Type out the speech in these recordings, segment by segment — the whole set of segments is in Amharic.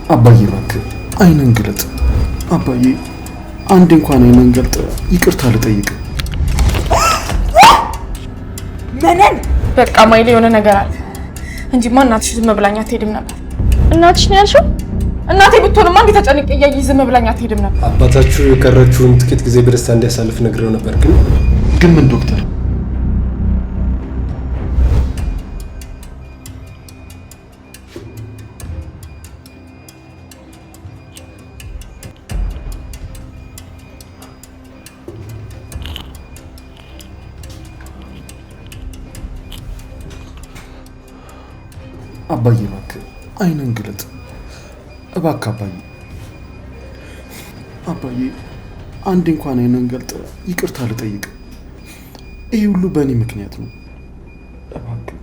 አባዬ እባክህ አይነን ግለጥ። አባዬ አንድ እንኳን አይነን ገልጥ ይቅርታ ልጠይቅ። ምንን? በቃ ማይሌ የሆነ ነገር አለ እንጂማ እናትሽ ዝም ብላኝ አትሄድም ነበር። እናትሽ ነው ያልሽው? እናቴ ብትሆንማ እንዴ ተጨንቄ እያየሽ ዝም ብላኝ አትሄድም ነበር። አባታችሁ የቀረችውን ጥቂት ጊዜ በደስታ እንዲያሳልፍ ነግሬው ነበር። ግን ምን ዶክተር? አባዬ እባክህ አይነን ግለጥ እባክህ አባዬ። አባዬ አንድ እንኳን አይነን ገልጥ ይቅርታ ልጠይቅ። ይህ ሁሉ በእኔ ምክንያት ነው። እባክህ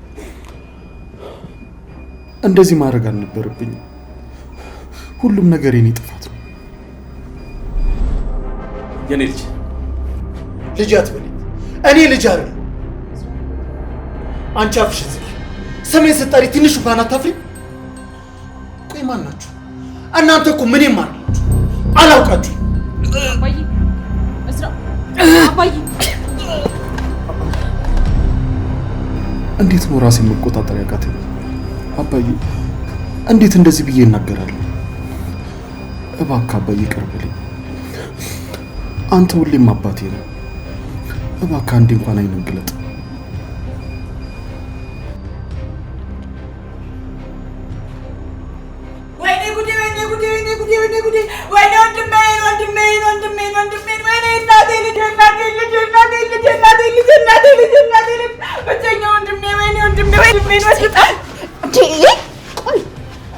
እንደዚህ ማድረግ አልነበረብኝም። ሁሉም ነገር የኔ ጥፋት ነው። የኔ ልጅ አትበለኝ። እኔ ልጅ አይደል። አንቺ አፍሽን ዝጊ። ስሜን ስትጠሪ ትንሽ እንኳን አታፍሪ? ቆይ ማን ናችሁ እናንተ? እኮ ምንም አላችሁ አላውቃችሁ። አባዬ እስራ አባዬ እንዴት ነው ራሴን መቆጣጠር ያቃተኝ? አባዬ እንዴት እንደዚህ ብዬ እናገራለሁ? እባክህ አባዬ ይቅር በለኝ። አንተ ሁሌም አባቴ ነው። እባክህ አንዴ እንኳን አይነን ግለጥ።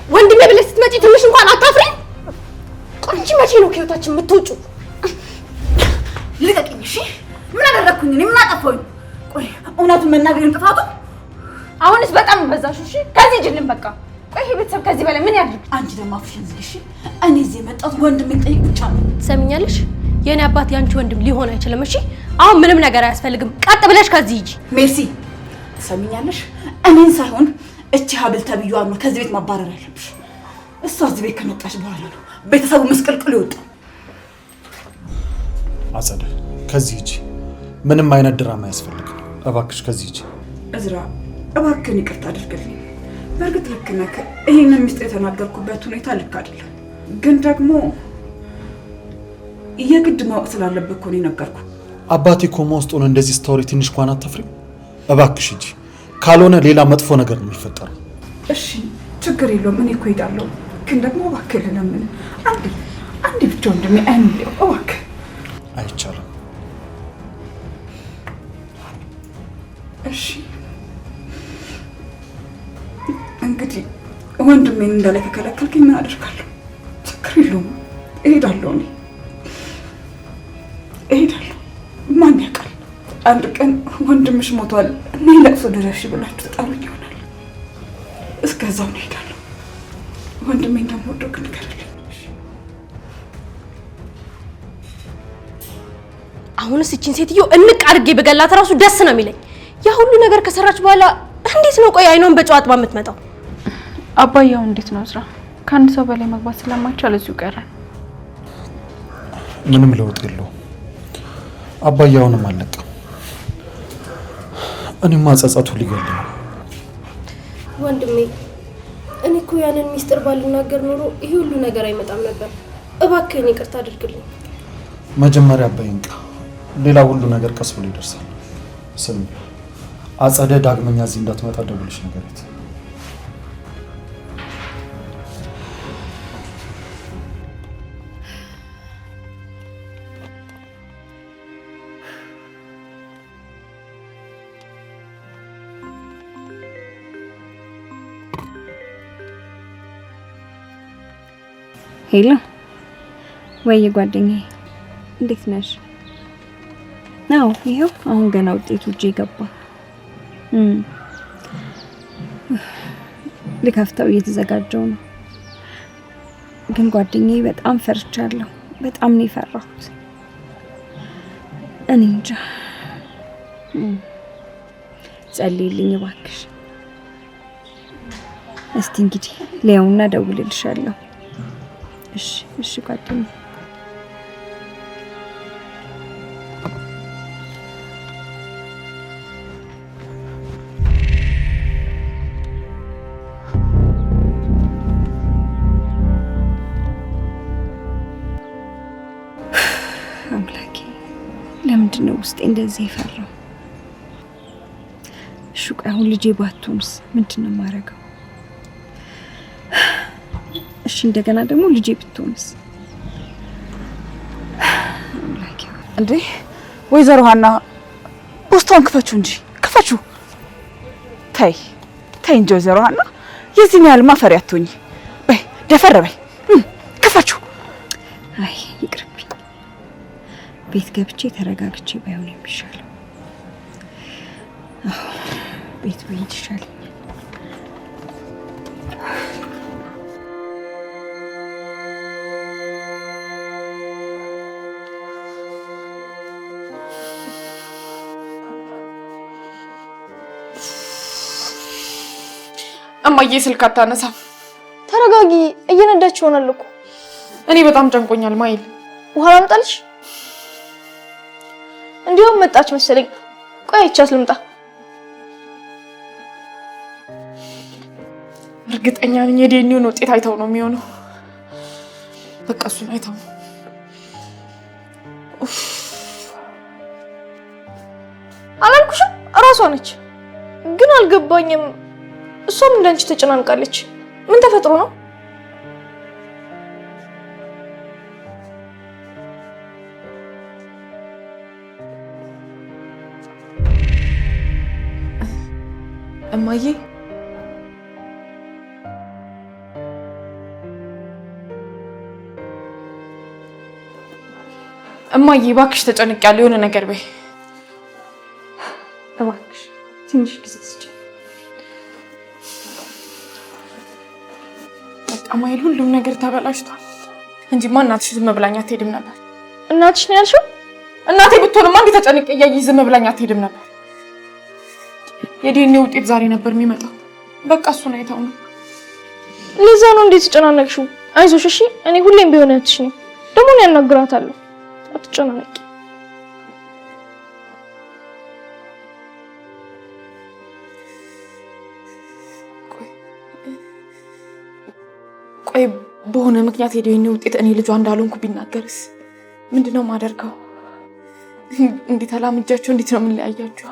ወንድሜ ብለሽ ስትመጪ ትንሽ እንኳን አታፍሪም? አንቺ መቼ ነው ከህይወታችን የምትወጪው? ልቀቂኝ እሺ። ምን አደረኩኝ? እኔ ምን አጠፋሁኝ? ቆይ እውነቱን መናገርን ጥፋቱ? አሁንስ በጣም በዛሽ። እሺ ከዚህ ጅልን በቃ። ቆይ ይሄ ቤተሰብ ከዚህ በላይ ምን ያድርግ? አንቺ ደግሞ አፍሽን ዝጊ እሺ። እኔ እዚህ የመጣሁት ወንድሜን ጠይቅ ብቻ ነው። ትሰሚኛለሽ? የኔ አባት ያንቺ ወንድም ሊሆን አይችልም። እሺ አሁን ምንም ነገር አያስፈልግም። ቀጥ ብለሽ ከዚህ ሂጂ። ሜርሲ ትሰሚኛለሽ? እኔን ሳይሆን እቺ ሀብል ተብዬዋን ነው ከዚህ ቤት ማባረር ያለብሽ። እሷ እዚህ ቤት ከመጣች በኋላ ነው ቤተሰቡ መስቀልቅል ይወጣል። አጸደ ከዚህ ሂጂ። ምንም አይነት ድራማ አያስፈልግም። እባክሽ ከዚህ ሂጂ። እዝራ እባክህን ይቅርታ አድርግልኝ። በእርግጥ ልክ ነህ። ይሄንን ሚስጥር የተናገርኩበት ሁኔታ ልክ አይደለም፣ ግን ደግሞ የግድ ማወቅ ስላለብህ እኮ ነው የነገርኩህ። አባቴ ኮማ ውስጥ ሆነ እንደዚህ ስታወሪ ትንሽ እንኳን አታፍሪም? እባክሽ ሂጂ፣ ካልሆነ ሌላ መጥፎ ነገር ነው የሚፈጠረው። እሺ ችግር የለውም፣ እኔ እኮ እሄዳለሁ። ግን ደግሞ እባክህ ለምን አንዴ ብቻ ወንድሜ አይምለው እባክህ። አይቻልም። እሺ እንግዲህ ወንድሜን እንዳለ ከከለከልከኝ ምን አደርጋለሁ? ችግር የለውም፣ እሄዳለሁ። እሄዳለሁ። ማን ያውቃል? አንድ ቀን ወንድምሽ ሞቷል እኔ ለቅሶ ድረሽ ብላችሁ ተጣሉኝ ይሆናል። እስከዛው እሄዳለሁ። ወንድሜ እንደምወደው ግን ንገሪልኝ። አሁንስ እቺን ሴትዮ እንቅ አድርጌ በገላት ራሱ ደስ ነው የሚለኝ። ያ ሁሉ ነገር ከሰራች በኋላ እንዴት ነው ቆይ አይኗን በጨዋታ የምትመጣው? አባያው እንዴት ነው ዝራ? ከአንድ ሰው በላይ መግባት ስለማይቻል እዚሁ ቀረ። ምንም ለውጥ የለውም። አባያውንም አለቀም። እኔማ ጸጸቱ ሊገለኝ ነው። ወንድሜ እኔ እኮ ያንን ሚስጥር ባልናገር ኖሮ ይሄ ሁሉ ነገር አይመጣም ነበር። እባክህን ይቅርታ አድርግልኝ። መጀመሪያ አባይንቃ፣ ሌላ ሁሉ ነገር ቀስ ብሎ ይደርሳል። ስሚ አጸደ ዳግመኛ እዚህ እንዳትመጣ ደውልሽ ነገሬት። ሄሎ ወይ ጓደኛዬ እንዴት ነሽ? አዎ ይሄው አሁን ገና ውጤቱ እጄ ገባ። ልከፍተው እየተዘጋጀው ነው። ግን ጓደኛዬ በጣም ፈርቻለሁ። በጣም ነው የፈራሁት። እኔ እንጃ። ጸልይልኝ እባክሽ። እስቲ እንግዲህ ሊያውና ደውልልሻለሁ። እሺ ጓደኛዬ። አምላኬ ለምንድን ነው ውስጤ እንደዚህ የፈራው? እሺ ቆይ አሁን ልጄ ባትሆንስ ምንድን ነው የማደርገው? እሺ እንደገና ደግሞ ልጄ ብትሆንስ? አምላኬ እንዴ ወይዘሮ ሀና ፖስታውን ክፈቹ እንጂ ክፈቹ። ተይ እንጂ ወይዘሮ ሀና የዚህን ያህል ማፈሪያ አትሁኝ። በይ ደፈር በይ ክፈቹ። አይ ይቅርብኝ። ቤት ገብቼ ተረጋግቼ ባይሆን የሚሻለው። ቤት ብሄድ ይሻለኛል። እማዬ ስልክ አታነሳም። ተረጋጊ፣ እየነዳች ይሆናል እኮ። እኔ በጣም ጨንቆኛል። ማይል ውሃ ላምጣልሽ? እንዲሁም መጣች መሰለኝ። ቆይ አይቻት ልምጣ። እርግጠኛ ነኝ የዲኤንኤውን ውጤት አይተው ነው የሚሆነው። በቃ እሱን አይተው ነው። አላልኩሽም? እራሷ ነች። ግን አልገባኝም። እሷም እንዳንቺ ተጨናንቃለች። ምን ተፈጥሮ ነው? እማዬ እባክሽ ተጨንቄያለሁ። የሆነ ነገር በይ እባክሽ። ትንሽ ጊዜ ስጪኝ። በቃ ማይል ሁሉም ነገር ተበላሽቷል እንጂማ እናትሽ ዝም ብላኝ አትሄድም ነበር። እናትሽ ነው ያልሽው? እናቴ ብትሆንማ እንዴ ተጨንቄ እያየሽ ዝም ብላኝ አትሄድም ነበር። የዲኤንኤ ውጤት ዛሬ ነበር የሚመጣው። በቃ እሱን አይተው ነው። ለዛ ነው እንዴት ተጨናነቅሽው? አይዞሽ እሺ። እኔ ሁሌም ቢሆን እህትሽ ነኝ። ደግሞ እኔ ያናግራታለሁ። አትጨናነቂ። ቆይ በሆነ ምክንያት የዲኤንኤ ውጤት እኔ ልጇ እንዳልሆንኩ ቢናገርስ ምንድነው የማደርገው? እንዴት አላምጃቸው? እንዴት ነው የምንለያያቸው?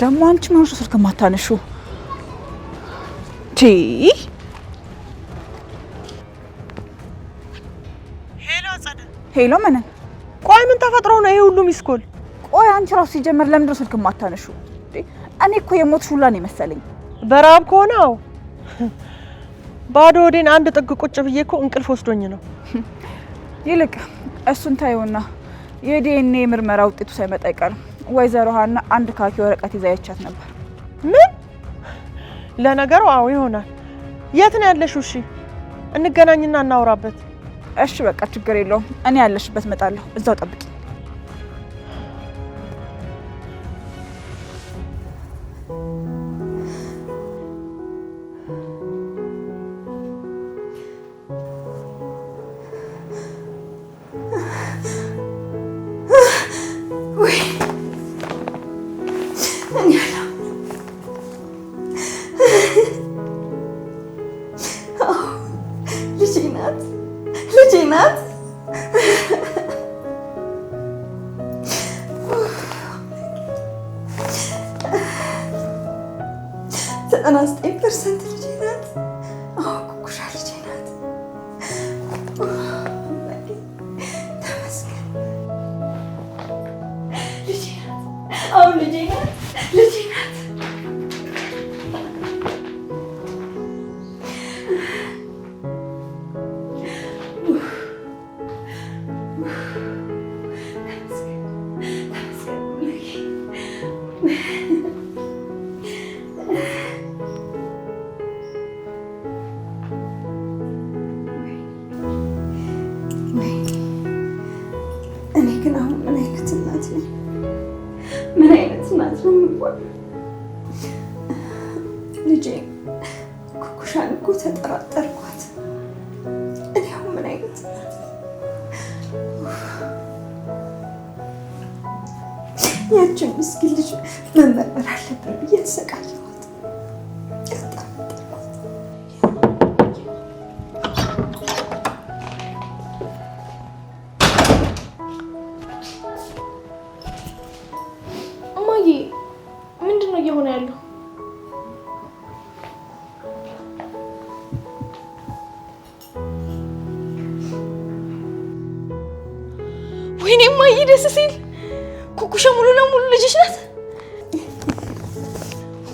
ደግሞ አንቺ ምን ሆነሽ ስልክ ማታነሹ? ሄሎ ምን? ቆይ ምን ተፈጥሮ ነው ይሄ ሁሉ ሚስኮል? ቆይ አንቺ ራሱ ሲጀመር ለምን ነው ስልክ ማታነሹ? እኔ እኮ የሞት ሹላ ነው መሰለኝ። በራብ ከሆነው ባዶ ወዴን አንድ ጥግ ቁጭ ብዬ እኮ እንቅልፍ ወስዶኝ ነው። ይልቅ እሱን ታዩና የዲኤንኤ ምርመራ ውጤቱ ሳይመጣ አይቀርም ወይዘሮ ሀና አንድ ካኪ ወረቀት ይዛ ያቻት ነበር። ምን? ለነገሩ አዎ ይሆናል። የት ነው ያለሽው? እሺ እንገናኝና እናውራበት። እሺ በቃ ችግር የለውም። እኔ ያለሽበት መጣለሁ። እዛው ጠብቂ። እኔ ግን አሁን ምን አይነት እናት ነኝ? ምን አይነት እናት ነው የምባለው? ልጄ ኩኩሻን እኮ ተጠራጠርኳት። እኔ አሁን ምን አይነት እናት ነኝ? ያችን ምስኪን ልጅ መመርመር አለብን ብዬ ተሰቃየኋት። ምንድነው እየሆነ ያለው? ወይኔ እማዬ ደስ ሲል ኩኩሻ ሙሉ ለሙሉ ልጅሽ ናት።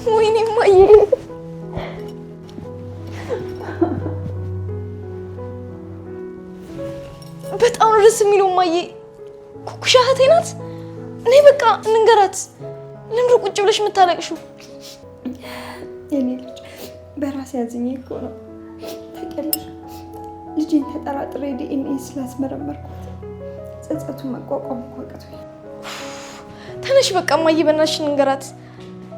ወይኔ እማዬ በጣም ደስ የሚለው እማዬ ኩኩሻ እህቴ ናት። እኔ በቃ እንንገራት። ለምን ቁጭ ብለሽ የምታለቅሽው? የኔ ልጅ በራሴ ያዝኝ እኮ ነው። ተቀልሽ ልጄን ተጠራጥሬ ዲኤንኤ ስላስመረመርኩት ጸጸቱን መቋቋም እኮ አቅቶኝ። ተነሽ በቃ እማዬ በእናትሽ እንንገራት።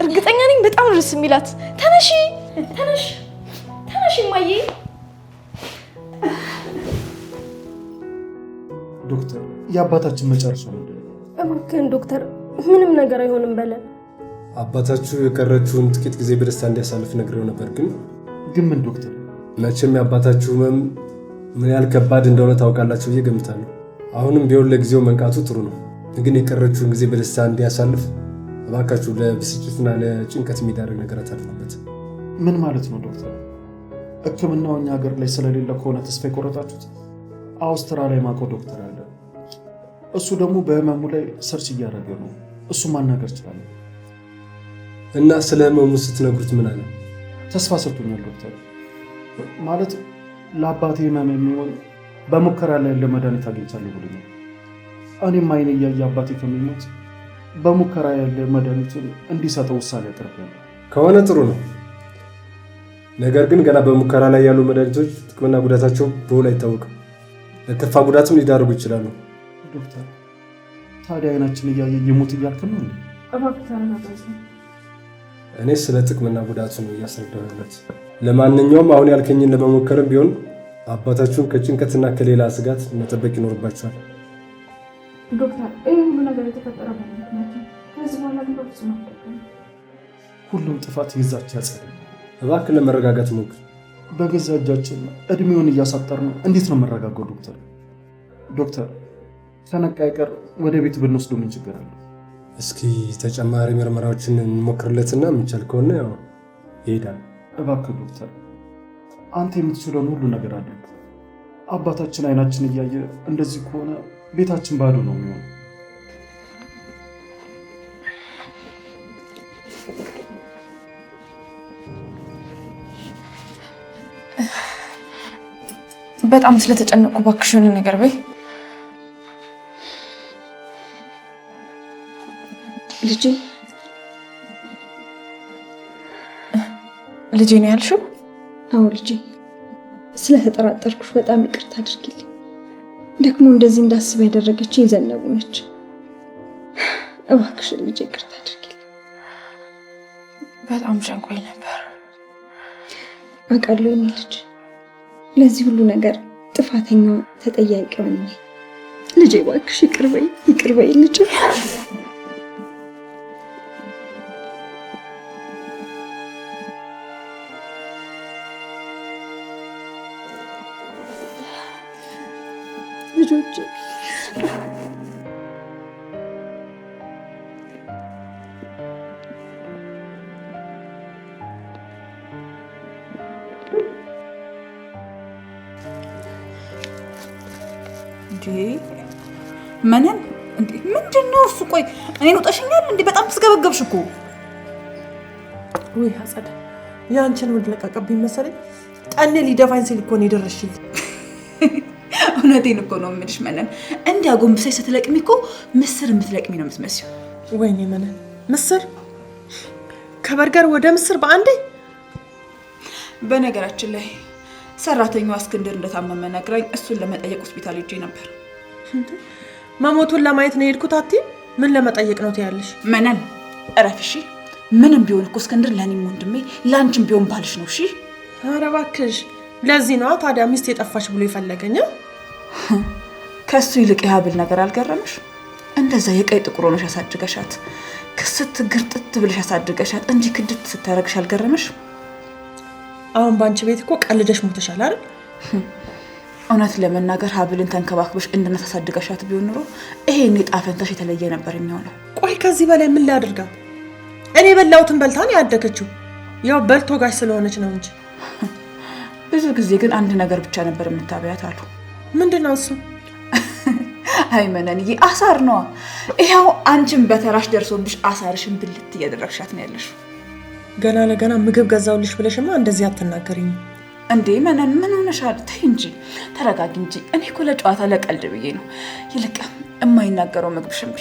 እርግጠኛ ነኝ በጣም ደስ የሚላት። ተነሽ ተነሽ ተነሽ እማዬ። ዶክተር የአባታችን መጨረሻ ምንድን ነው? እባክህን ዶክተር ምንም ነገር አይሆንም በለን። አባታችሁ የቀረችውን ጥቂት ጊዜ በደስታ እንዲያሳልፍ ነግሬው ነበር። ግን ምን ዶክተር? መቼም የአባታችሁ ህመም ምን ያህል ከባድ እንደሆነ ታውቃላችሁ ብዬ ገምታለሁ። አሁንም ቢሆን ለጊዜው መንቃቱ ጥሩ ነው። ግን የቀረችውን ጊዜ በደስታ እንዲያሳልፍ እባካችሁ ለብስጭትና ለጭንቀት የሚዳርግ ነገር አታድርጉበት። ምን ማለት ነው ዶክተር? ሕክምናው እኛ ሀገር ላይ ስለሌለ ከሆነ ተስፋ የቆረጣችሁት? አውስትራሊያ ማቆ ዶክተር አለ። እሱ ደግሞ በህመሙ ላይ ሰርች እያደረገ ነው። እሱ ማናገር ይችላል። እና ስለ ህመሙ ስትነግሩት ምን አለ? ተስፋ ሰጥቶኛል ዶክተር። ማለት ለአባቴ ህመም የሚሆን በሙከራ ላይ ያለ መድኃኒት አግኝቻለሁ ብሎኛል። እኔም አይኔ እያየ አባቴ ከሚሞት በሙከራ ያለ መድኃኒቱን እንዲሰጠው ውሳኔ አቅርቤያለሁ። ከሆነ ጥሩ ነው። ነገር ግን ገና በሙከራ ላይ ያሉ መድኃኒቶች ጥቅምና ጉዳታቸው በውል አይታወቅም። ለከፋ ጉዳትም ሊዳርጉ ይችላሉ። ዶክተር ታዲያ አይናችን እያየ ይሞት እያልክም ነው? እኔ ስለ ጥቅምና ጉዳቱ ነው እያስረዳሁለት። ለማንኛውም አሁን ያልከኝን ለመሞከርም ቢሆን አባታችሁን ከጭንቀትና ከሌላ ስጋት መጠበቅ ይኖርባቸዋል። ዶክተር ይህ ሁሉ ነገር የተፈጠረ በምክንያት ከዚህ በኋላ ግን ሁሉም ጥፋት ይዛች ያጸደ። እባክህ ለመረጋጋት ሞክር። በገዛ እጃችን እድሜውን እያሳጠር ነው። እንዴት ነው መረጋጋው? ዶክተር ከነቃ አይቀር ወደ ቤት ብንወስዶ ምን ችግር አለ? እስኪ ተጨማሪ ምርመራዎችን እንሞክርለትና የምንችል ከሆነ ያው ይሄዳል። እባክህ ዶክተር አንተ የምትችለውን ሁሉ ነገር አድርግ። አባታችን አይናችን እያየ እንደዚህ ከሆነ ቤታችን ባዶ ነው የሚሆነው። በጣም ስለተጨነቅኩ እባክሽ የሆነ ነገር በይ። ልጄ ነው ያልሽው? አዎ ልጄ። ስለተጠራጠርኩሽ በጣም ይቅርታ አድርጊልኝ። ደግሞ እንደዚህ እንዳስብ ያደረገችኝ ዘነቡ ነች። እባክሽ ልጄ ይቅርታ አድርጊልኝ። በጣም ጨንቆኝ ነበር። አውቃለሁ የኔ ልጅ። ለዚህ ሁሉ ነገር ጥፋተኛው ተጠያቂው ነኝ። ልጄ እባክሽ ይቅር በይ ልጄ። ልጆቼ መነን እንዴ ምንድነው እሱ? ቆይ እኔን ወጣሽኛል እንዴ? በጣም ተስገበገብሽ እኮ። ወይ አጸደ ያንቺን ወድ ለቀቀብኝ መሰለኝ። ጠኔ ሊደፋኝ ሲል እኮ ነው የደረሽልኝ። እውነቴን እኮ ነው የምልሽ መነን። እንዲያጎንብሰሽ ስትለቅሚ እኮ ምስር የምትለቅሚ ነው የምትመስለው። ወይኔ መነን ምስር ከበርገር ወደ ምስር በአንዴ። በነገራችን ላይ ሰራተኛዋ እስክንድር እንደታመመ ነግራኝ እሱን ለመጠየቅ ሆስፒታል ሄጄ ነበር። መሞቱን ለማየት ነው የሄድኩት። አቲ ምን ለመጠየቅ ነው ትያለሽ? መነን እረፍሽ። ምንም ቢሆን እኮ እስክንድር ለኔም ወንድሜ ላንቺም ቢሆን ባልሽ ነው። እሺ ኧረ እባክሽ። ለዚህ ነው ታዲያ ሚስት የጠፋሽ ብሎ ይፈለገኛ። ከሱ ይልቅ ያብል ነገር አልገረምሽ? እንደዛ የቀይ ጥቁር ሆነሽ ያሳድገሻት ክስት ግርጥት ብለሽ ያሳድገሻት እንጂ ክድት ስታረግሽ አልገረምሽ? አሁን ባንቺ ቤት እኮ ቀልደሽ ሞተሻል አይደል? እውነት ለመናገር ሀብልን ተንከባክበሽ እንደነታሳድገሻት ቢሆን ኑሮ ይሄኔ ጣፈንታሽ የተለየ ነበር የሚሆነው። ቆይ ከዚህ በላይ ምን ላድርጋት? እኔ በላውትን በልታ ነው ያደገችው። ያው በልቶ ጋሽ ስለሆነች ነው እንጂ። ብዙ ጊዜ ግን አንድ ነገር ብቻ ነበር የምታበያት አሉ። ምንድነው እሱ? አይ መነንዬ አሳር ነው። ይሄው አንቺም በተራሽ ደርሶብሽ አሳርሽን ብልት እያደረግሻት ነው ያለሽው። ገና ለገና ምግብ ገዛውልሽ ብለሽማ እንደዚህ አትናገሪኝ እንዴ መነን። ምን ሆነሻል? ተይ እንጂ ተረጋጊ እንጂ። እኔ እኮ ለጨዋታ ለቀልድ ብዬ ነው። ይልቅ የማይናገረው ምግብሽም ቢ።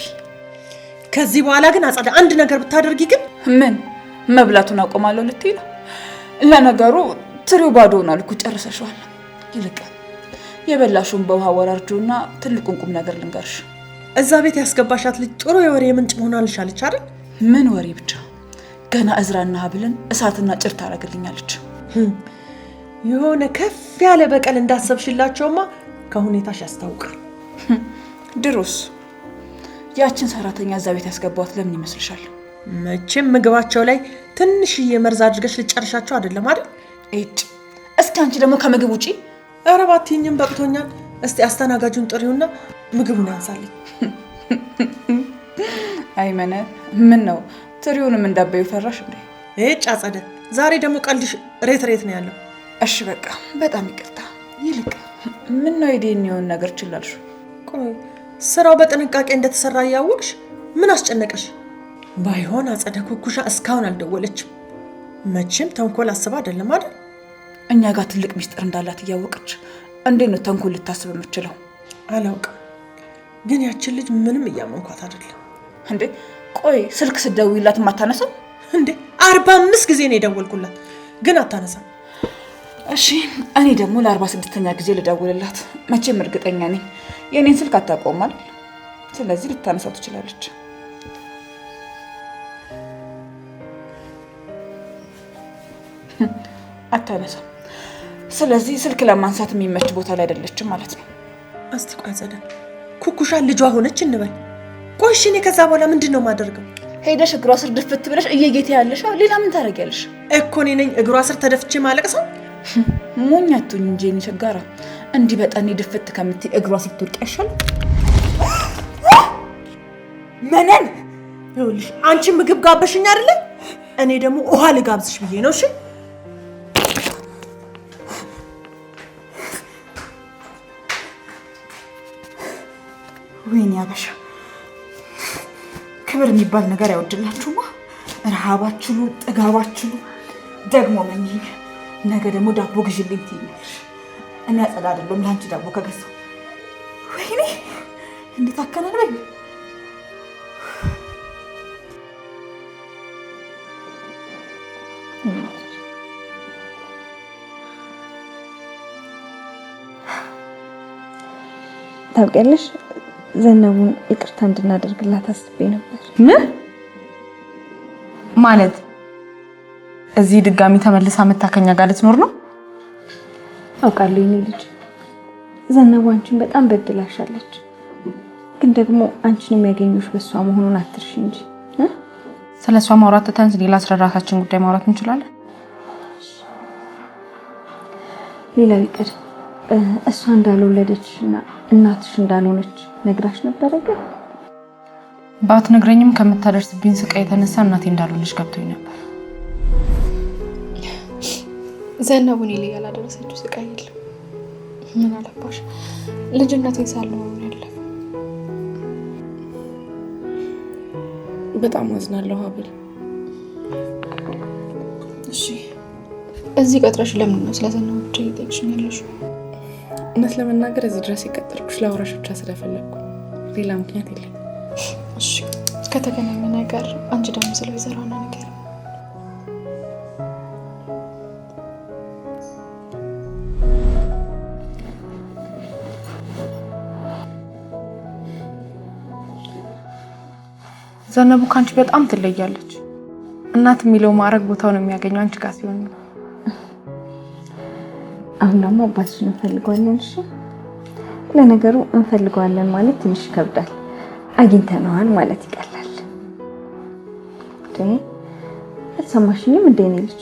ከዚህ በኋላ ግን አጸደ አንድ ነገር ብታደርጊ ግን ምን መብላቱን አቆማለሁ ልትይ ነው? ለነገሩ ትሪው ባዶ ሆኗል እኮ ጨርሰሻል። ይልቅ የበላሽውን በውሃ ወራርጂውና ትልቁን ቁም ነገር ልንገርሽ። እዛ ቤት ያስገባሻት ልጅ ጥሩ የወሬ ምንጭ ሆናልሽ አለች አይደል? ምን ወሬ ብቻ ገና እዝራና ሀብልን እሳትና ጭር ታረግልኛለች። የሆነ ከፍ ያለ በቀል እንዳሰብሽላቸውማ ከሁኔታሽ ያስታውቃል። ድሮስ ያችን ሰራተኛ እዛ ቤት ያስገባዋት ለምን ይመስልሻል? መቼም ምግባቸው ላይ ትንሽዬ መርዝ አድርገሽ ልጨርሻቸው አይደለም አይደል? እጭ እስኪ አንቺ ደግሞ ከምግብ ውጪ። ኧረ ባትይኝም በቅቶኛል። እስቲ አስተናጋጁን ጥሪውና ምግቡን ያንሳልኝ። አይ መነ ምን ነው ትሪውንም እንዳበዩ ፈራሽ እንዴ? እጭ አጸደ ዛሬ ደግሞ ቀልድሽ ሬት ነው ያለው። እሺ በቃ በጣም ይቅርታ። ይልቅ ምን ነው የዲኤንኤውን ነገር ችላልሽ? ቆይ ስራው በጥንቃቄ እንደተሰራ ያወቅሽ ምን አስጨነቀሽ? ባይሆን አጸደ ኩኩሻ እስካሁን አልደወለችም። መቼም ተንኮል አስባ አይደለም አይደል? እኛ ጋር ትልቅ ሚስጥር እንዳላት እያወቀች እንዴት ነው ተንኮል ልታስብ የምትችለው? አላውቅም፣ ግን ያችን ልጅ ምንም እያመንኳት አይደለም። እንዴ ቆይ ስልክ ስደውይላት ማታነሳው እንዴ? 45 ጊዜ ነው የደወልኩላት ግን አታነሳም። እሺ እኔ ደግሞ ለ46ኛ ጊዜ ልደውልላት። መቼም እርግጠኛ ነኝ የኔን ስልክ አታውቀውም አይደል? ስለዚህ ልታነሳው ትችላለች። አታነሳም። ስለዚህ ስልክ ለማንሳት የሚመች ቦታ ላይ አይደለችም ማለት ነው። እስቲ ቆይ አጸደ ኩኩሻ ልጇ ሆነች እንበል። ቆይ እሺ እኔ ከዛ በኋላ ምንድነው ማደርገው? ሄደሽ እግሯ ስር ድፍት ብለሽ እየጌታ ያለሽ ሌላ ምን ታረጊያለሽ? እኮ እኔ ነኝ እግሯ ስር ተደፍቼ ማለቅሰው? ሞኛቱኝ እንጂ እኔ ቸጋራ እንዲህ በጠኔ ድፍት ከምትይ እግሯ ስትወድቅ ያሻል። መነን ይኸውልሽ አንቺ ምግብ ጋበሽኝ አይደለ? እኔ ደግሞ ውሃ ልጋብዝሽ ብዬ ነው። እሺ ወይኔ አበሻ ክብር የሚባል ነገር አይወድላችሁማ። ረሃባችሁ ጥጋባችሁ ደግሞ ምን ነገ ደግሞ ዳቦ ግዢልኝ ትይኛለሽ። እኔ አጸዳ አይደለም ለአንቺ ዳቦ ከገዛው። ወይኔ እንዴት አከናነኝ። ታውቂያለሽ ዘነቡን ይቅርታ እንድናደርግላት አስቤ ነበር። ምን ማለት? እዚህ ድጋሚ ተመልሳ መታከኛ ጋር ልትኖር ነው? አውቃለሁ የኔ ልጅ ዘነቡ አንቺን በጣም በድላሻለች። ግን ደግሞ አንቺን የሚያገኙሽ በሷ መሆኑን አትርሺ እንጂ። ስለሷ ማውራት ተንስ ሌላ ስለ ራሳችን ጉዳይ ማውራት እንችላለን። ሌላው ይቅር እሷ እንዳልወለደችና እናትሽ እንዳልሆነች ነግራሽ ነበረ? ግን ባትነግረኝም ከምታደርስብኝ ስቃይ የተነሳ እናቴ እንዳልሆነች ገብቶኝ ነበር። ዘነቡን ላይ ያላደረሰችው ስቃይ የለም። ምን አለባሽ ልጅነቴን ሳልሆን ያለፈ። በጣም አዝናለሁ ሀብል። እሺ እዚህ ቀጥረሽ ለምን ነው ስለ ዘነቡ ብቻ እየጠየቅሽኝ ያለሽው? እውነት ለመናገር እዚህ ድረስ የቀጠርኩሽ ለአውራሽ ብቻ ስለፈለግኩ ሌላ ምክንያት የለም። እሺ ከተገናኘ ነገር አንቺ ደግሞ ስለ ወይዘሮና ነገር ዘነቡ ካንቺ በጣም ትለያለች። እናት የሚለው ማዕረግ ቦታውን የሚያገኘው አንቺ ጋር ሲሆን ነው። አሁን ደግሞ አባትሽን እንፈልገዋለን። እሺ ለነገሩ እንፈልገዋለን ማለት ትንሽ ይከብዳል። አግኝተነዋል ማለት ይቀላል። አልሰማሽኝም እንደ እኔ ልጅ?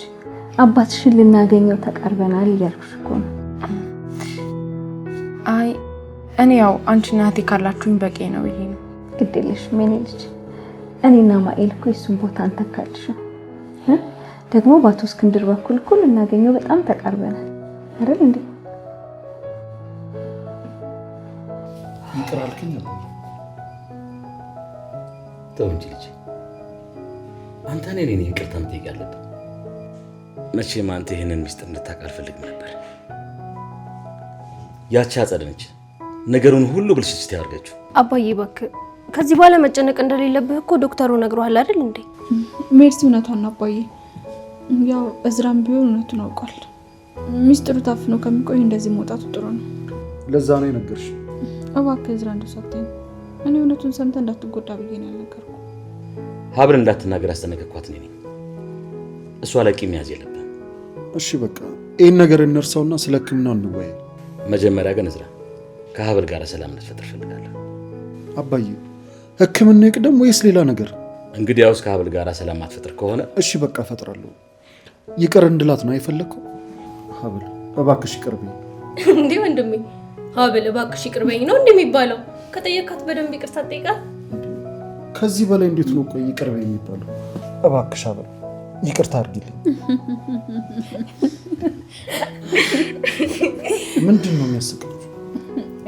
አባትሽን ልናገኘው ተቃርበናል እያልኩሽ እኮ ነው። አይ እኔ ያው አንቺና እህቴ ካላችሁኝ በቂ ነው ብዬ ነው። ግድ የለሽም የኔ ልጅ። እኔና ማኤል እኮ የሱን ቦታ አንተካልሽም። ደግሞ በአቶ እስክንድር በኩል እኮ ልናገኘው በጣም ተቃርበናል አይደል እንዴ? ይቅር አልከኝ። ተው እንጂ ልጅ፣ አንተ ነህ ይቅርታ መጠየቅ ያለብህ። መቼም አንተ ይሄንን ሚስጥር እንድታውቅ አልፈልግም ነበር። ያቺ አጸደ ነች ነገሩን ሁሉ ብልሽት ያርገችው። አባዬ እባክህ ከዚህ በኋላ መጨነቅ እንደሌለብህ እኮ ዶክተሩ ነግሯል አይደል እንዴ? ሜርሲ እውነቷን ነው አባዬ። ያው እዝራም ቢሆን እውነቱን አውቋል። ሚስጥሩ ታፍኖ ከሚቆይ እንደዚህ መውጣቱ ጥሩ ነው። ለዛ ነው የነገርሽ። እባክህ እዝራ እንደሰጠኝ እኔ እውነቱን ሰምተህ እንዳትጎዳ ብዬ ነው ያልነገርኩህ። ሀብል እንዳትናገር አስጠነቀቅኳት እኔ ነኝ። እሷ ላይ ቂም መያዝ የለብህም። እሺ በቃ ይሄን ነገር እንርሳውና ስለ ሕክምናው እንወያይ። መጀመሪያ ግን እዝራ ከሀብል ጋር ሰላም እንድትፈጥር እፈልጋለሁ። አባዬ ሕክምና ይቅደም ወይስ ሌላ ነገር? እንግዲያውስ ከሀብል ጋር ሰላም ማትፈጥር ከሆነ እሺ በቃ እፈጥራለሁ። ይቅር እንድላት ነው አይፈለግከው? ሀብል እባክሽ ይቅር በይኝ። እንዴ ወንድሜ ሀብል እባክሽ ይቅር በይኝ ነው እንደሚባለው? ከጠየካት በደንብ ይቅርታ ጠይቃት። ከዚህ በላይ እንዴት ነው ቆይ ይቅር በይኝ የሚባለው? እባክሽ ሀብል ይቅርታ አድርጊልኝ። ምንድን ነው የሚያስቀው?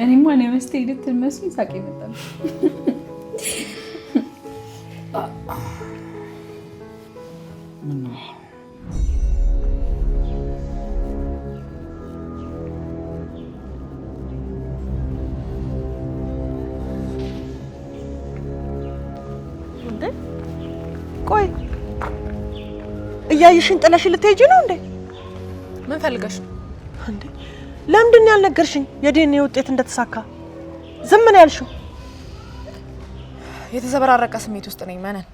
እኔማ ነው መስቴ ልትመስል ሳቅ ይመጣል። ምን ነው እንዴ? ቆይ እያየሽን ጥለሽ ልትሄጂ ነው እንዴ? ምን ፈልገሽ ነው እንዴ? ለምንድን ነው ያልነገርሽኝ የዲኤንኤ ውጤት እንደተሳካ? ዝም ነው ያልሽው? የተዘበራረቀ ስሜት ውስጥ ነኝ መነን።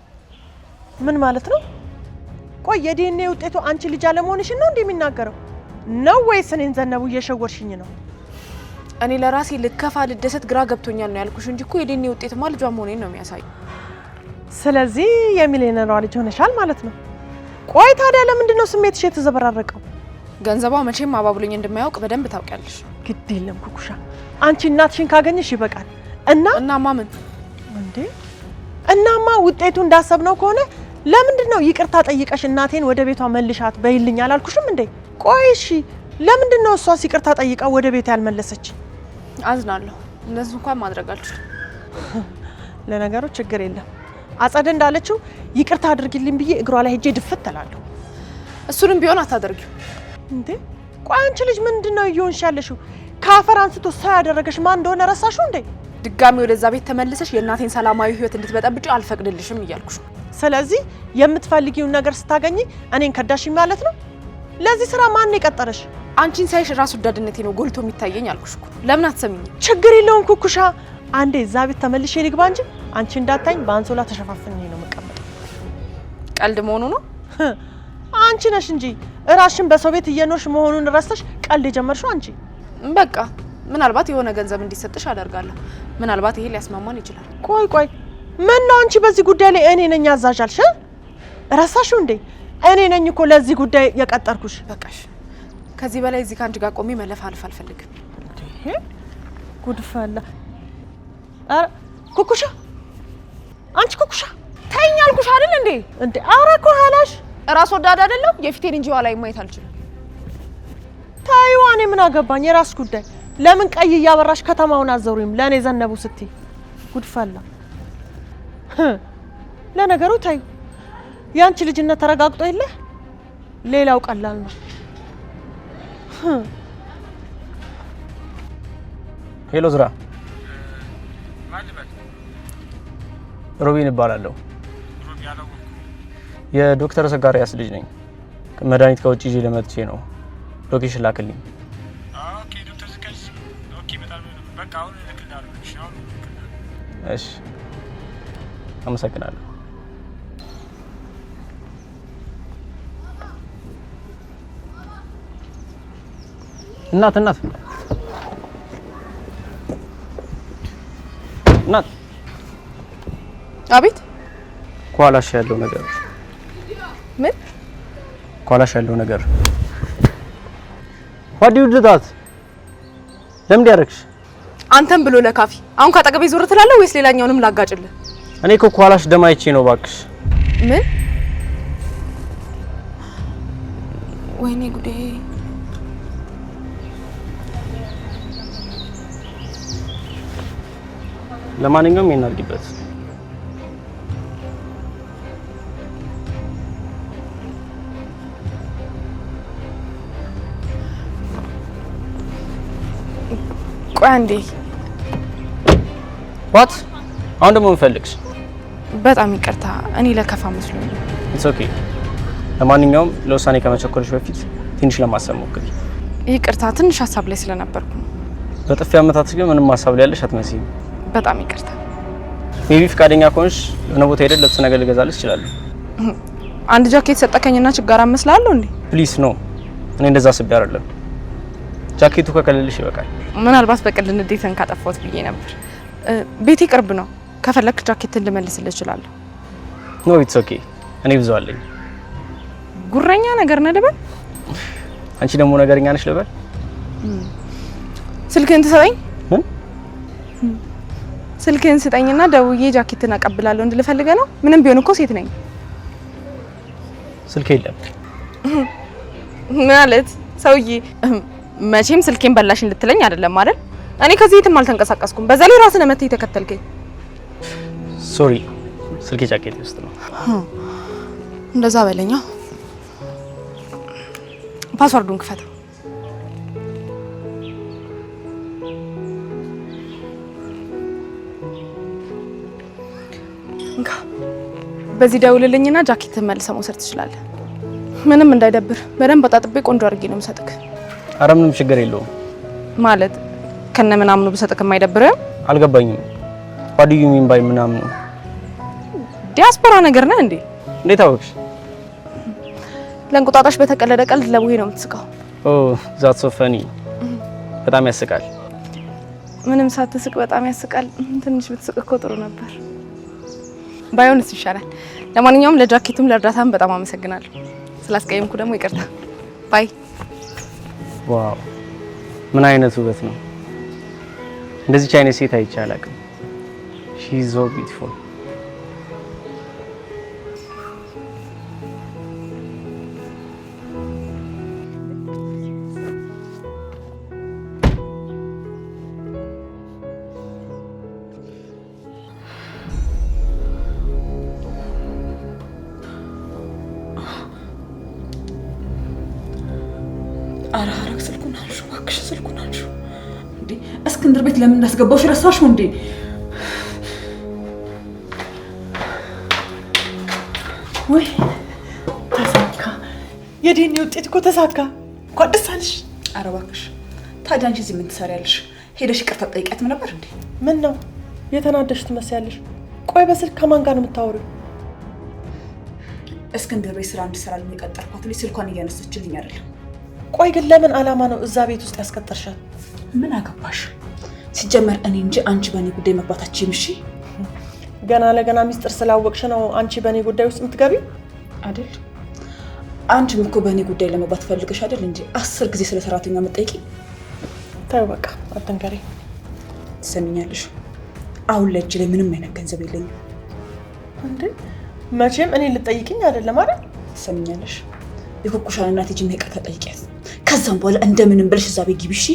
ምን ማለት ነው? ቆይ የዲኤንኤ ውጤቱ አንቺ ልጅ አለመሆንሽን ነው እንዴ የሚናገረው? ነው ወይስ እኔን ዘነቡ እየሸወርሽኝ ነው? እኔ ለራሴ ልከፋ ልደሰት ግራ ገብቶኛል ነው ያልኩሽ እንጂ እኮ የዲኤንኤ ውጤትማ ልጇ መሆኔን ነው የሚያሳየው። ስለዚህ የሚሊዮነሯ ልጅ ሆነሻል ማለት ነው። ቆይ ታዲያ ለምንድን ነው ስሜትሽ የተዘበራረቀው? ገንዘቧ መቼም አባብሎኝ እንደማያውቅ በደንብ ታውቂያለሽ። ግድ የለም ኩኩሻ፣ አንቺ እናትሽን ካገኘሽ ይበቃል። እናማ ምን እንዴ? እናማ ውጤቱ እንዳሰብነው ከሆነ ለምንድን ነው ይቅርታ ጠይቀሽ እናቴን ወደ ቤቷ መልሻት በይልኝ አላልኩሽም እንዴ? ቆይ እሺ ለምንድን ነው እሷ ይቅርታ ጠይቃ ወደ ቤት ያልመለሰች? አዝናለሁ። እንደዚህ እንኳን ማድረግ አልችልም። ለነገሩ ችግር የለም። አጸደ እንዳለችው ይቅርታ አድርጊልኝ ብዬ እግሯ ላይ ሄጄ ድፍት እላለሁ። እሱንም ቢሆን አታደርጊው እንዴ። ቆይ አንቺ ልጅ ምንድነው እየሆንሽ ያለሽው? ከአፈር አንስቶ ሰው ያደረገሽ ማን እንደሆነ ረሳሽው እንዴ? ድጋሚ ወደዛ ቤት ተመልሰሽ የእናቴን ሰላማዊ ህይወት እንድትበጠብጪ አልፈቅድልሽም እያልኩሽ ነው። ስለዚህ የምትፈልጊውን ነገር ስታገኚ እኔን ከዳሽኝ ማለት ነው? ለዚህ ስራ ማን ነው የቀጠረሽ? አንቺን ሳይሽ ራስ ወዳድነቴ ነው ጎልቶ የሚታየኝ አልኩሽ እኮ። ለምን አትሰሚኝ? ችግር የለውም ኩኩሻ፣ አንዴ እዛ ቤት ተመልሼ ልግባ እንጂ አንቺ እንዳታኝ በአንሶላ ተሸፋፍኜ ነው የምቀመጠው። ቀልድ መሆኑ ነው? አንቺ ነሽ እንጂ እራስሽን በሰው ቤት እየኖርሽ መሆኑን ረስተሽ ቀልድ የጀመርሽው አንቺ። በቃ ምናልባት የሆነ ገንዘብ እንዲሰጥሽ አደርጋለሁ። ምናልባት ይሄ ሊያስማማን ይችላል። ቆይ ምን ነው አንቺ በዚህ ጉዳይ ላይ እኔ ነኝ አዛዥ አልሽ? ረሳሽው እንዴ? እኔ ነኝ እኮ ለዚህ ጉዳይ የቀጠርኩሽ። በቃሽ። ከዚህ በላይ እዚህ ካንቺ ጋር ቆሜ መለፋለፍ አልፈልግም። ጉድፈላ። አረ ኩኩሻ፣ አንቺ ኩኩሻ ተይኝ አልኩሽ አይደል እንዴ? እንዴ አረ እኮ ሀላሽ ራስ ወዳድ አይደለም። የፊቴን እንጂ ኋላ ማየት አልችልም። ታይዋ፣ እኔ ምን አገባኝ? የራስ ጉዳይ። ለምን ቀይ እያበራሽ ከተማውን አዘሩኝም ለኔ ዘነቡ ስትይ? ጉድፈላ። ለነገሩ ታዩ ያንቺ ልጅነት ተረጋግጦ የለ ሌላው ቀላል ነው። ሄሎ ዝራ፣ ሮቢን እባላለሁ። የዶክተር ዘጋሪያስ ልጅ ነኝ። መድኃኒት ከውጭ ይዤ ለመጥቼ ነው። ሎኬሽን ላክልኝ። ኦኬ ዶክተር ዘጋሪያስ። ኦኬ በጣም በቃ አሁን ልክልሃለሁ። እሺ አመሰግናለሁ። እናት አቤት። ኳላሽ ያለው ነገር ምን? ኳላሽ ያለው ነገር ዋዲ ውድታት ለምን ያደርግሽ? አንተም ብሎ ለካፊ አሁን ካጠገቤ ዞር ትላለህ ወይስ ሌላኛውንም ላጋጭልህ? እኔ እኮ ኳላሽ ደማይቼ ነው ባክሽ። ምን? ወይኔ ጉዴ። ለማንኛውም ይናርግበት። ቆይ አንዴ። ዋት? አሁን ደግሞ ምን ፈልግሽ? በጣም ይቅርታ፣ እኔ ለከፋ መስሎኝ። ኢትስ ኦኬ። ለማንኛውም ለውሳኔ ከመቸኮልሽ በፊት ትንሽ ለማሰብ ሞክሪ። ይቅርታ፣ ትንሽ ሀሳብ ላይ ስለነበርኩ። በጥፊ አመታትሽ ግን ምንም ሀሳብ ላይ ያለሽ አትመስይም። በጣም ይቅርታ። ሜቢ ፈቃደኛ ከሆንሽ የሆነ ቦታ ሄደን ልብስ ነገር ልገዛልሽ እችላለሁ። አንድ ጃኬት ሰጠከኝና ችጋራ መስላለሁ እንዴ? ፕሊስ ኖ፣ እኔ እንደዛ አስቤ አይደለም። ጃኬቱ ከከለልሽ ይበቃል። ምናልባት በቀል ንዴትን ካጠፋሁት ብዬ ነበር። ቤቴ ቅርብ ነው። ከፈለክ ጃኬትን ልመልስልህ እችላለሁ። ኖ ኢትስ ኦኬ፣ እኔ ብዙ አለኝ። ጉረኛ ነገር ነህ ልበል? አንቺ ደግሞ ነገረኛ ነሽ ልበል? ስልክህን ትሰጠኝ? ምን? ስልክህን ስጠኝና ደውዬ ጃኬትን አቀብላለሁ እንድልህ ፈልገህ ነው? ምንም ቢሆን እኮ ሴት ነኝ። ስልክ የለም ማለት ሰውዬ፣ መቼም ስልኬን በላሽን ልትለኝ አይደለም አይደል? እኔ ከዚህ የትም አልተንቀሳቀስኩም። በዛ ላይ ራስህ ነህ ተከተልከኝ። ሶሪ፣ ስልኬ ጃኬት ውስጥ ነው። እንደዛ በለኛ። ፓስወርዱን ክፈተው። እንካ፣ በዚህ ደውልልኝና ጃኬትን መልሰህ መውሰድ ትችላለህ። ምንም እንዳይደብር በደንብ አጣጥቤ ቆንጆ አድርጌ ነው የምሰጥክ። ኧረ ምንም ችግር የለውም። ማለት ከነ ምናምኑ ብሰጥክ የማይደብርም? አልገባኝም። ዋዲዩ ሚን ባይ ምናምኑ? ዲያስፖራ ነገር ነህ እንዴ? እንዴት አወቅሽ? ለእንቁጣጣሽ በተቀለደ ቀልድ ለቡሄ ነው የምትስቀው። ኦ ዛትስ ሶ ፈኒ። በጣም ያስቃል። ምንም ሳትስቅ በጣም ያስቃል። ትንሽ ብትስቅ እኮ ጥሩ ነበር። ባይሆንስ ይሻላል። ለማንኛውም ለጃኬቱም ለእርዳታም በጣም አመሰግናለሁ። ስላስቀየምኩ ደግሞ ይቅርታ። ባይ። ዋው ምን አይነት ውበት ነው! እንደዚህ አይነት ሴት አይቼ አላውቅም። ሺ ኢዝ ሶ ቢዩቲፉል። እባክሽ ስልኩን አንሺው። እንዴ እስክንድር ቤት ለምን እንዳስገባውሽ ረሳሽው እንዴ? ወይ ተሳካ። የዲኤንኤ ውጤት እኮ ተሳካ። እንኳን ደስ አለሽ። ኧረ እባክሽ ታዲያ አንቺ እዚህ ምን ትሰሪያለሽ? ሄደሽ ይቅርታ ጠይቂያትም ነበር እንዴ? ምን ነው የተናደሽ ትመስያለሽ? ቆይ በስልክ ከማን ጋር ነው የምታወሪው? እስክንድር ቤት ስራ እንድሰራልኝ የቀጠርኳት ልጅ ስልኳን እያነሳችልኝ አይደለም። ቆይ ግን ለምን አላማ ነው እዛ ቤት ውስጥ ያስቀጠርሻል? ምን አገባሽ? ሲጀመር እኔ እንጂ አንቺ በእኔ ጉዳይ መግባታችን እሺ? ገና ለገና ሚስጥር ስላወቅሽ ነው አንቺ በእኔ ጉዳይ ውስጥ የምትገቢው አይደል? አንቺም እኮ በእኔ ጉዳይ ለመግባት ፈልገሽ አይደል እንጂ 10 ጊዜ ስለ ሰራተኛ መጠይቂ። ተይው በቃ አትንገሪ። ትሰሚኛለሽ? አሁን ለእጅ ላይ ምንም አይነት ገንዘብ የለኝም። እንዴ መቼም እኔ ልጠይቅኝ አይደለም አይደል? ትሰሚኛለሽ? የኩኩሻን እናት ሂጂና ይቅርታ ጠይቂያት። ከዛም በኋላ እንደምንም ብለሽ እዛ ቤት ግቢ እሺ?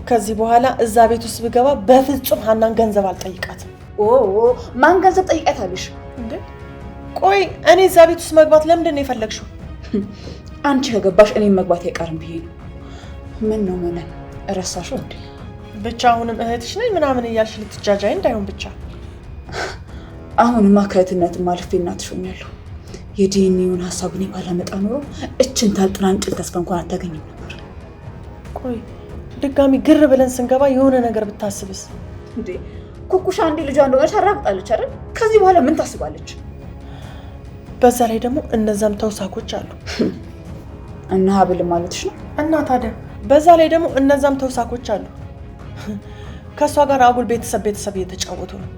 ከዚህ በኋላ እዛ ቤት ውስጥ ብገባ በፍጹም ሀናን ገንዘብ አልጠይቃትም። ማን ገንዘብ ጠይቂያታለሽ እንዴ? ቆይ እኔ እዛ ቤት ውስጥ መግባት ለምንድን ነው የፈለግሽው? አንቺ ከገባሽ እኔም መግባት አይቀርም ብዬ ነው። ምን ነው መነን እረሳሽው እንዴ? ብቻ አሁንም እህትሽ ነኝ ምናምን እያልሽ ልትጃጃይ እንዳይሆን ብቻ። አሁንማ ከእህትነትም አልፌ እናትሽ ሆኛለሁ። የዲኤንኤውን ሀሳብ እኔ ባላመጣ ኖሮ እችን ታልጥናንጭል ተስፋ እንኳን አታገኝም ነበር። ቆይ ድጋሚ ግር ብለን ስንገባ የሆነ ነገር ብታስብስ? እንዴ ኩኩሻ አንዴ ልጇ እንደሆነች አራግጣለች አይደል? ከዚህ በኋላ ምን ታስባለች? በዛ ላይ ደግሞ እነዛም ተውሳኮች አሉ እና ሀብል ማለትሽ ነው? እና ታዲያ በዛ ላይ ደግሞ እነዛም ተውሳኮች አሉ። ከሷ ጋር አጉል ቤተሰብ እየተጫወቱ ነው።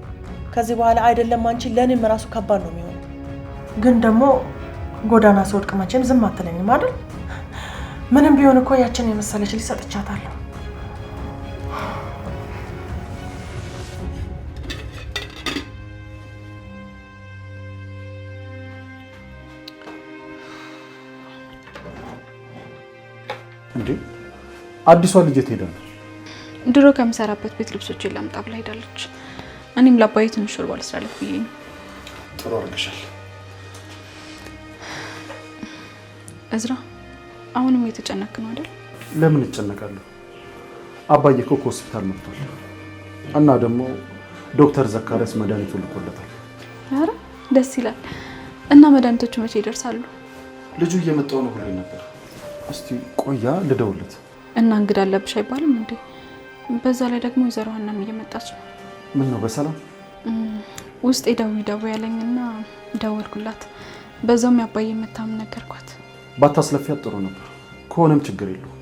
ከዚህ በኋላ አይደለም አንቺ ለኔም ራሱ ከባድ ነው የሚሆነው። ግን ደግሞ ጎዳና ስወድቅ መቼም ዝም አትለኝም አይደል? ምንም ቢሆን እኮ ያችን የመሰለች ልጅ ሰጥቻታለሁ። እንዴ አዲሷ ልጅ የት ሄዳ ነው? ድሮ ከምሰራበት ቤት ልብሶችን ላምጣ ብላ ሄዳለች። እኔም ለአባዬ ትንሽ ሾርባ ልስራለት ብዬ ነው። ጥሩ አድርገሻል። እዝራ አሁንም እየተጨነክ ነው አይደል? ለምን እጨነቃለሁ? አባዬ እኮ ከሆስፒታል መጥቷል እና ደግሞ ዶክተር ዘካሪያስ መድኃኒቱን ልኮለታል። ኧረ ደስ ይላል። እና መድኃኒቶቹ መቼ ይደርሳሉ? ልጁ እየመጣው ነው ብሎኝ ነበር። እስቲ ቆያ ልደውልለት። እና እንግዳ አለብሽ አይባልም እንዴ? በዛ ላይ ደግሞ ወይዘሮ ሀናም እየመጣች ነው። ምን ነው በሰላም? ውስጤ ደውይ ያለኝና ደወልኩላት። በዛውም ያባዬ መታም ነገርኳት። ባታስለፊያት ጥሩ ነበር። ከሆነም ችግር የለውም።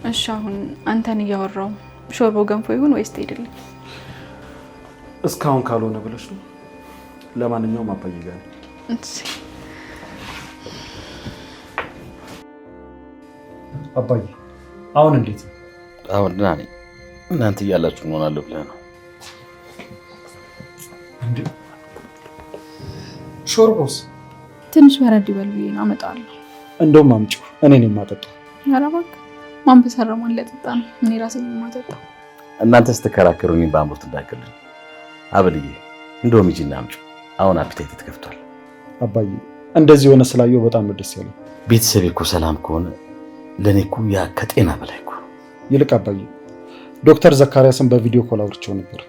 እሺ አሁን አንተን እያወራው ሾርቦ ገንፎ ይሁን ወይስ ትሄድልኝ? እስካሁን ካልሆነ ብለሽ ነው። ለማንኛውም አባዬ ጋር ነው። አባዬ አሁን እንዴት ነው? አሁን ደህና ነኝ። እናንተ እያላችሁ እንሆናለሁ ብለህ ነው እንዴ? ሾርቦስ ትንሽ በረድ ይበል ብዬ ነው አመጣለሁ። እንደውም አምጪው፣ እኔ ነኝ የማጠጣው። ኧረ እባክህ ማን በሰራው ማን ሊያጠጣ ነው? እኔ ራሴ ነኝ የማጠጣው። እናንተ ስትከራከሩ እኔ በአምሮት እንዳይቀልኝ። አበልዬ እንደውም ሂጂና አምጪው። አሁን አፒታይት ተከፍቷል። አባዬ እንደዚህ ሆነ ስላየው በጣም ነው ደስ ያለኝ። ቤተሰቤ እኮ ሰላም ከሆነ ለኔ እኮ ያ ከጤና በላይ እኮ። ይልቅ አባዬ ዶክተር ዘካሪያስን በቪዲዮ ኮል አውርቼው ነበር።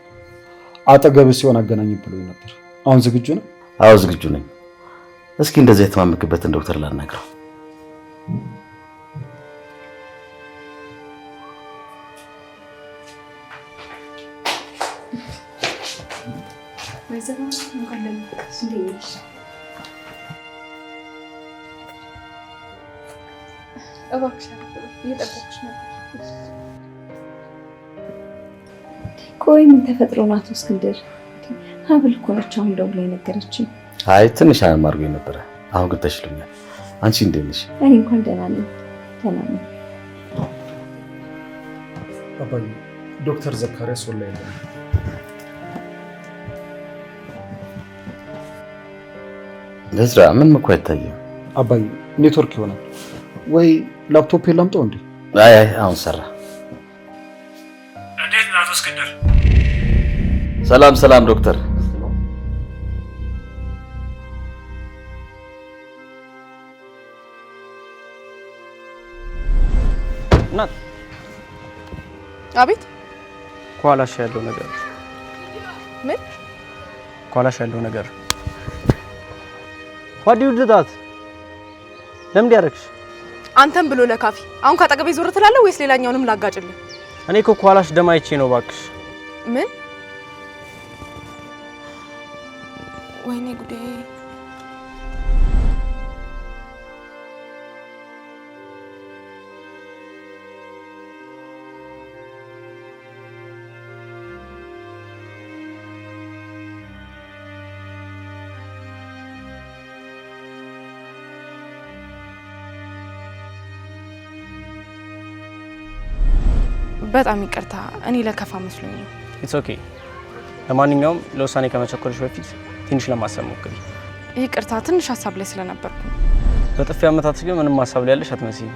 አጠገብ ሲሆን አገናኝ ብሎኝ ነበር። አሁን ዝግጁ ነው? አዎ ዝግጁ ነኝ። እስኪ እንደዚህ የተማመክበትን ዶክተር ላናግረው። ወይዘሮ እንኳን ለምትቀስ እንዴሽ እባክሽ እየጠበቅሽ ነበር። ቆይ ምን ተፈጥሮ ናት እስክንድር? ሀብል እኮ ነች አሁን ደውላ የነገረችኝ። አይ ትንሽ አመም አድርጎኝ ነበረ። አሁን ግን ተሽሎኛል። አንቺ እንዴት ነሽ? እኔ እንኳን ደህና ነኝ። ደህና ነኝ። አባዬ ዶክተር ዘካሪያስ ወላሂ ነው። ለዝራ ምን እኮ አይታየም። አባዬ ኔትወርክ ይሆናል ወይ ላፕቶፕ ላምጣው እንዴ? አይ አሁን ሰራ። እንዴት ነው አቶ እስክንድር? ሰላም ዶክተር። እናት አቤት። ኳላሽ ያለው ነገር ምን? ኳላሽ ያለው ነገር ዋዲ ውድታት ለምን ያደርግሽ? አንተም ብሎ ለካፊ አሁን ካጠገቤ ዞር ትላለህ ወይስ ሌላኛውንም ላጋጭልህ? እኔ እኮ ኳላሽ ደማይቼ ነው ባክሽ። ምን? ወይኔ ጉዴ። በጣም ይቅርታ፣ እኔ ለከፋ መስሎኝ ነው። ኢትስ ኦኬ። ለማንኛውም ለውሳኔ ከመቸኮልሽ በፊት ትንሽ ለማሰብ ሞክሪ። ይቅርታ፣ ትንሽ ሀሳብ ላይ ስለነበርኩ። በጥፊ አመታትሽ ግን ምንም ሀሳብ ላይ ያለሽ አትመስይም።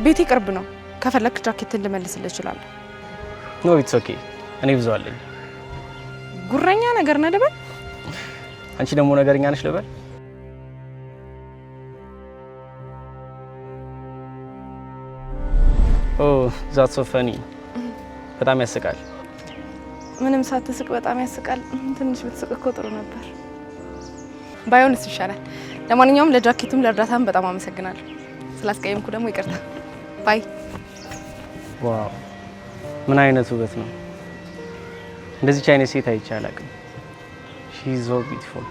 ቤቴ ቅርብ ነው። ከፈለክ ጃኬትን ልመልስልህ እችላለሁ። ኖ ኢትስ ኦኬ። እኔ ብዙ አለኝ። ጉረኛ ነገር ነህ ልበል? አንቺ ደግሞ ነገርኛ ነሽ ልበል? ኦ ዛት ሶ ፈኒ። በጣም ያስቃል። ምንም ሳትስቅ በጣም ያስቃል። ትንሽ ብትስቅ እኮ ጥሩ ነበር። ባይሆንስ ይሻላል። ለማንኛውም ለጃኬቱም ለእርዳታም በጣም አመሰግናለሁ። ስላስቀየምኩ ደግሞ ይቅርታ። ባይ። ዋው ምን አይነት ውበት ነው! እንደዚህ አይነት ሴት አይቼ አላውቅም። ሺ ኢዝ ሶ ቢዩቲፉል።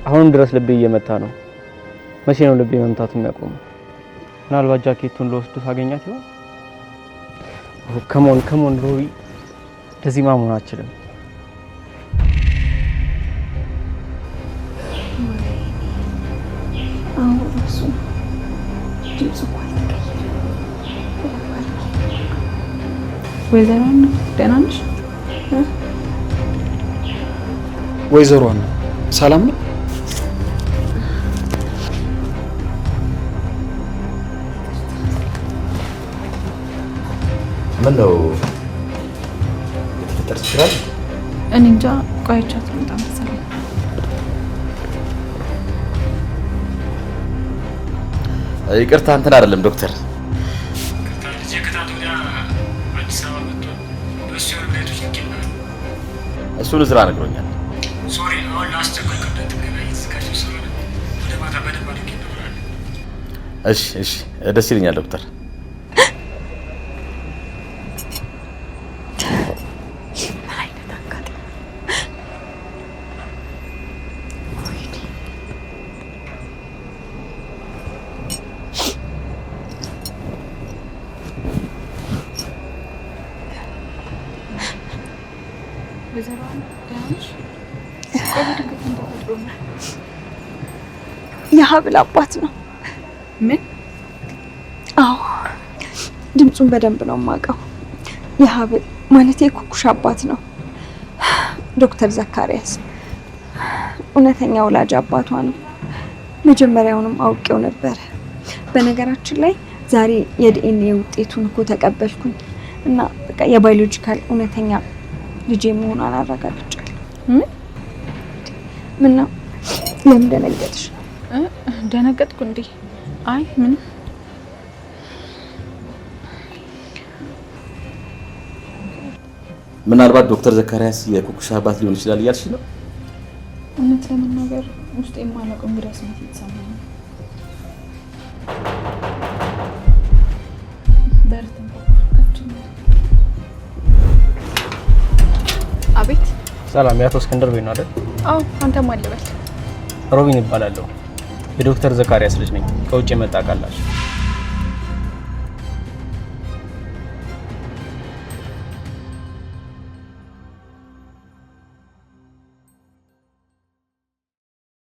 አሁንም ድረስ ልቤ እየመታ ነው። መቼ ነው ልቤ መምታቱ የሚያቆመው? ምናልባት ጃኬቱን ልወስድ ሳገኛት ይሆን? ኦ ከሞን ሮቢ፣ እንደዚህ ማመን አልችልም። ወይዘሮ ደህና ነሽ? ወይዘሮ ሰላም ነው? ምን ነው የተፈጠረ ችግር አለ? እኔ እንጃ። ቆይቻት በጣም ተሰማኝ። ይቅርታ እንትን አይደለም ዶክተር። እሱን ስራ ነግሮኛል። ሶሪ አሁን ላስቸኳይ ቀደት ገናኝ ተዘጋጅቶ ስለሆነ ወደ ማታ በደንብ አድርጌ እናወራለን። እሺ ደስ ይለኛል ዶክተር። የሀብል አባት ነው። ምን? አዎ ድምፁን በደንብ ነው የማውቀው። የሀብል ማለት የኩኩሽ አባት ነው፣ ዶክተር ዘካሪያስ። እውነተኛ ወላጅ አባቷ ነው። መጀመሪያውንም አውቄው ነበረ። በነገራችን ላይ ዛሬ የዲኤንኤ ውጤቱን እኮ ተቀበልኩኝ እና በቃ የባዮሎጂካል እውነተኛ ልጄ መሆኗን አረጋግጫለሁ። ምን ነው? ለምን ደነገጥሽ? ደነገጥኩ እንዴ? አይ ምን። ምናልባት ዶክተር ዘካሪያስ የኩኩሽ አባት ሊሆን ይችላል እያልሽ ነው? እውነት ለመናገር ውስጥ የማላውቀው እንግዳ ስሜት የተሰማኝ ነው። አቤት። ሰላም፣ የአቶ እስክንድር ቤት ነው አይደል? አዎ። አንተም አለበል። ሮቢን ይባላለሁ። የዶክተር ዘካሪያስ ልጅ ነኝ። ከውጭ የመጣ ቃላችሁ